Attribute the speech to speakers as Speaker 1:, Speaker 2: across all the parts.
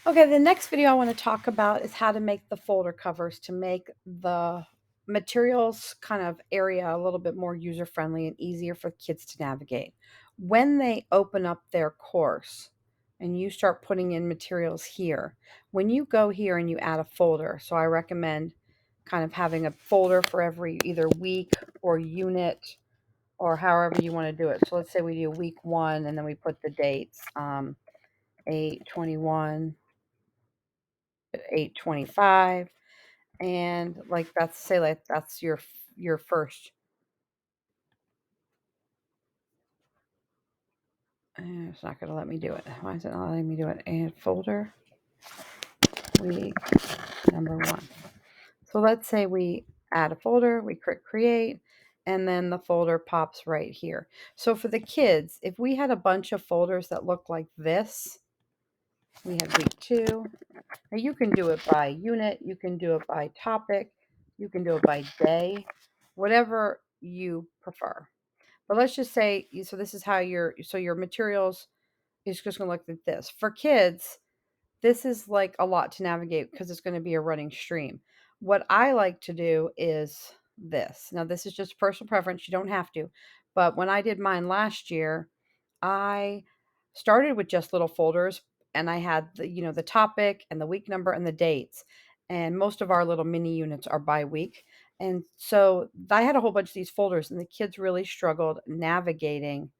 Speaker 1: Okay, the next video I want to talk about is how to make the folder covers to make the materials kind of area a little bit more user friendly and easier for kids to navigate. When they open up their course and you start putting in materials here, when you go here and you add a folder, so I recommend kind of having a folder for every either week or unit or however you want to do it. So let's say we do week 1 and then we put the dates 8/21 825, and like that's say like that's your first. It's not going to let me do it. Why is it not letting me do it? And folder week number 1. So let's say we add a folder, we click create, and then the folder pops right here. So for the kids, if we had a bunch of folders that look like this, we have week 2. Now you can do it by unit, you can do it by topic, you can do it by day, whatever you prefer. But let's just say, so this is how your materials is just going to look like this. For kids, this is like a lot to navigate because it's going to be a running stream. What I like to do is this. Now, this is just personal preference. You don't have to. But when I did mine last year, I started with just little folders and I had the topic and the week number and the dates. And most of our little mini units are by week. And so I had a whole bunch of these folders and the kids really struggled navigating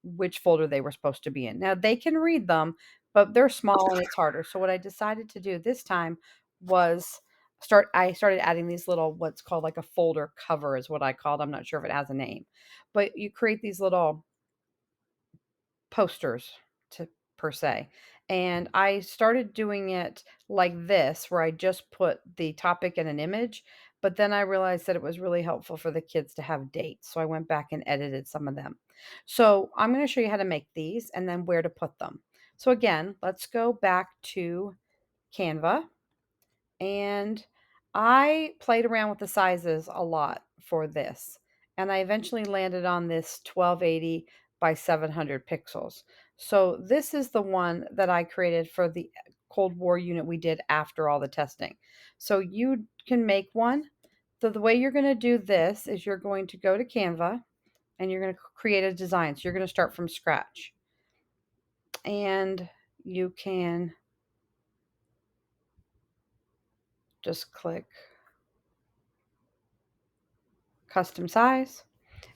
Speaker 1: which folder they were supposed to be in. Now they can read them, but they're small and it's harder. So what I decided to do this time was I started adding these little what's called like a folder cover is what I called. I'm not sure if it has a name. But you create these little posters to per se. And I started doing it like this, where I just put the topic and an image, but then I realized that it was really helpful for the kids to have dates. So I went back and edited some of them. So I'm going to show you how to make these and then where to put them. So again, let's go back to Canva, and I played around with the sizes a lot for this. And I eventually landed on this 1280 by 700 pixels. So this is the one that I created for the Cold War unit we did after all the testing. So you can make one. So the way you're going to do this is you're going to go to Canva and you're going to create a design. So you're going to start from scratch. And you can just click custom size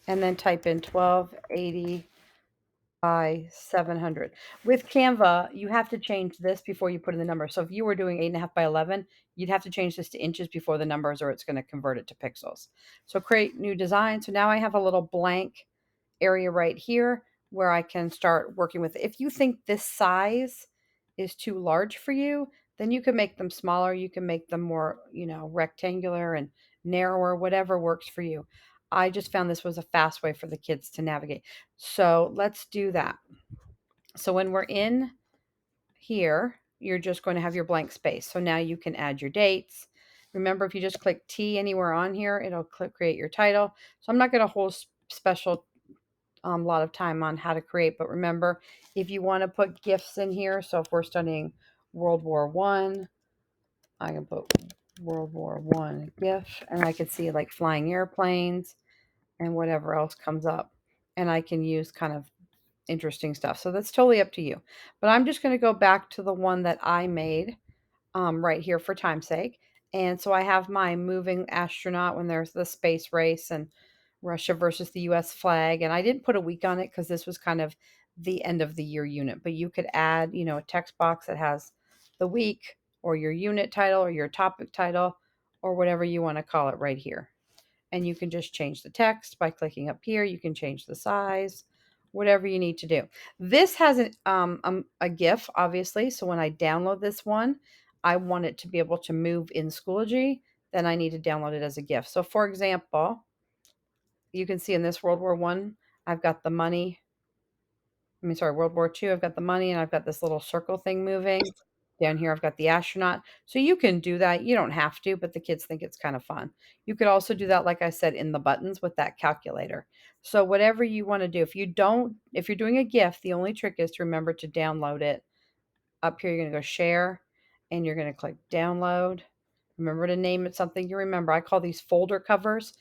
Speaker 1: and then type in 1280 by 700. With Canva, you have to change this before you put in the number. So if you were doing 8.5 by 11, you'd have to change this to inches before the numbers or it's going to convert it to pixels. So create new design. So now I have a little blank area right here where I can start working with it. If you think this size is too large for you, then you can make them smaller. You can make them more, rectangular and narrower, whatever works for you. I just found this was a fast way for the kids to navigate. So let's do that. So when we're in here, you're just going to have your blank space. So now you can add your dates. Remember, if you just click T anywhere on here, it'll create your title. So I'm not going to hold special lot of time on how to create, but remember, if you want to put gifts in here, so if we're studying World War One, I can put World War One GIF, and I can see like flying airplanes and whatever else comes up, and I can use kind of interesting stuff. So that's totally up to you. But I'm just going to go back to the one that I made right here for time's sake. And so I have my moving astronaut when there's the space race and Russia versus the US flag. And I didn't put a week on it because this was kind of the end of the year unit. But you could add, a text box that has the week or your unit title or your topic title or whatever you want to call it right here. And you can just change the text by clicking up here. You can change the size, whatever you need to do. This has a GIF, obviously. So when I download this one, I want it to be able to move in Schoology. Then I need to download it as a GIF. So for example, you can see in this World War One, I've got the money. World War Two, I've got the money and I've got this little circle thing moving. Down here, I've got the astronaut. So you can do that. You don't have to, but the kids think it's kind of fun. You could also do that, like I said, in the buttons with that calculator. So whatever you want to do. If you're doing a GIF, the only trick is to remember to download it. Up here, you're going to go share. and you're going to click download. Remember to name it something you remember. I call these folder covers,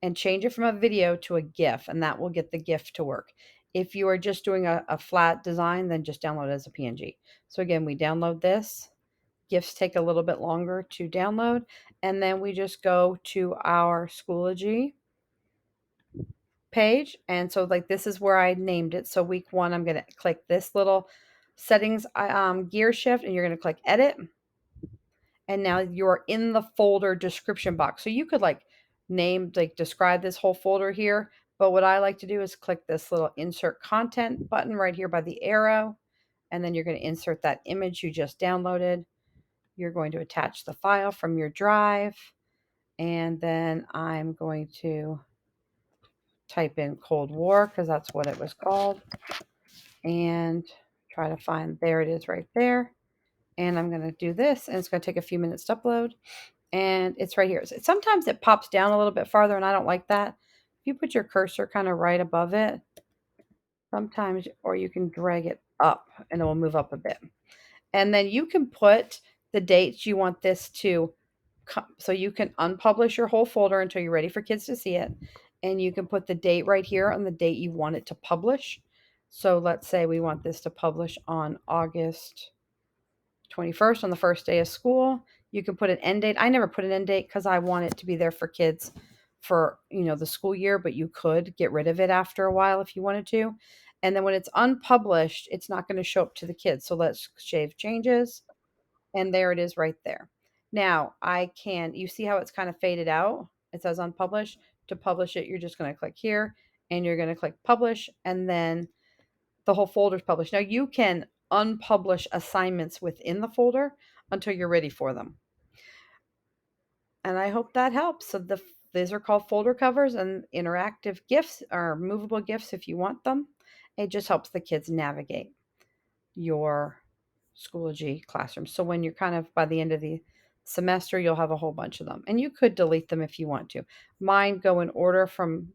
Speaker 1: and change it from a video to a GIF, and that will get the GIF to work. If you are just doing a flat design, then just download it as a PNG. So again, we download this. GIFs take a little bit longer to download, and then we just go to our Schoology page. And so like this is where I named it. So week 1, I'm going to click this little settings gear shift, and you're going to click edit. And now you're in the folder description box. So you could like describe this whole folder here. But what I like to do is click this little insert content button right here by the arrow. And then you're going to insert that image you just downloaded. You're going to attach the file from your drive. And then I'm going to type in Cold War because that's what it was called. And try to find, there it is right there. And I'm going to do this, and it's going to take a few minutes to upload. And it's right here. Sometimes it pops down a little bit farther, and I don't like that. If you put your cursor kind of right above it, sometimes, or you can drag it up, and it will move up a bit. And then you can put the dates you want this to come. So you can unpublish your whole folder until you're ready for kids to see it. And you can put the date right here on the date you want it to publish. So let's say we want this to publish on August 21st, on the first day of school. You can put an end date. I never put an end date because I want it to be there for kids for, the school year, but you could get rid of it after a while if you wanted to. And then when it's unpublished, it's not going to show up to the kids. So let's save changes. And there it is right there. Now you see how it's kind of faded out? It says unpublished. To publish it, you're just going to click here, and you're going to click publish, and then the whole folder is published. Now you can unpublish assignments within the folder until you're ready for them. And I hope that helps. So these are called folder covers, and interactive GIFs or movable GIFs if you want them. It just helps the kids navigate your Schoology classroom. So when you're kind of by the end of the semester, you'll have a whole bunch of them. And you could delete them if you want to. Mine go in order from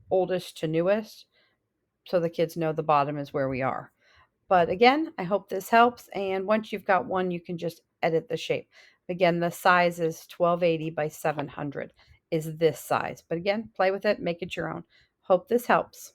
Speaker 1: oldest to newest, so the kids know the bottom is where we are. But again, I hope this helps. And once you've got one, you can just edit the shape. Again, the size is 1280 by 700 is this size. But again, play with it, make it your own. Hope this helps.